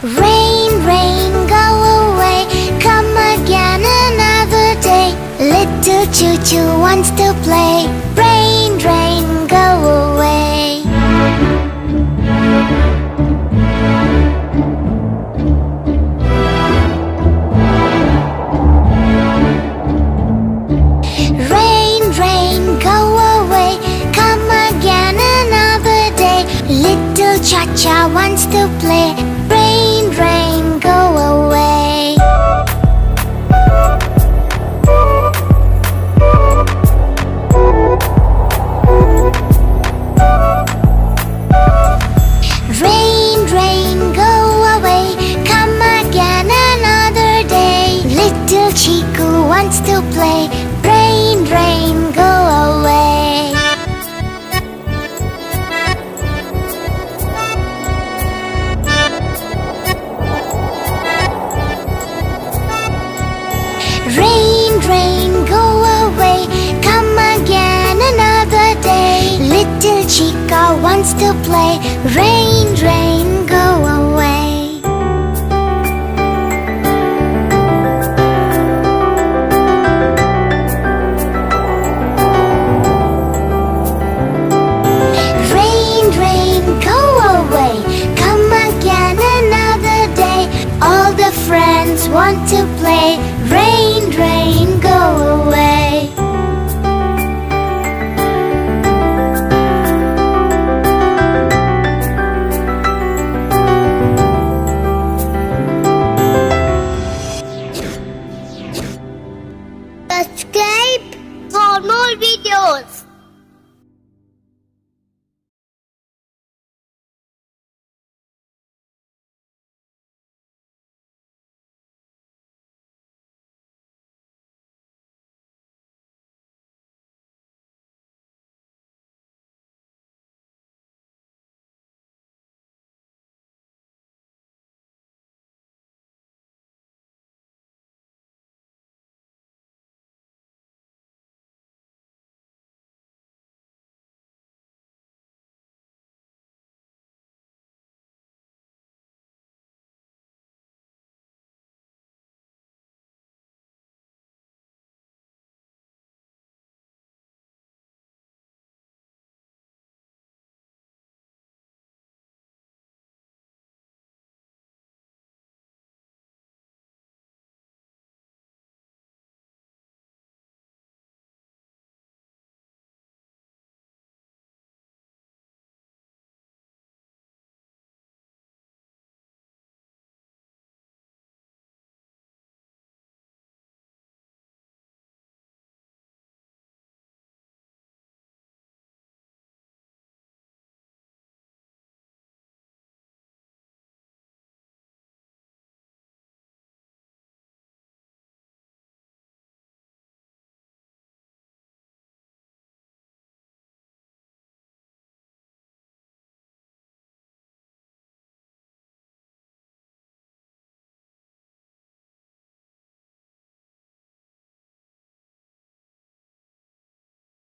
Rain, rain, go away. Come again another day. Little choo-choo wants to play. Rain, rain, go away. Rain, rain, go away. Come again another day. Little cha-cha wants to play. Rain, rain, go away. Rain, rain, go away. Come again another day. Little Chiku wants to play. Rain, rain, go away. Rain, rain, go away. Come again another day. Little Chica wants to play. Rain, rain, go away. Rain, rain, go away. Come again another day. All the friends want to play. Rain, rain.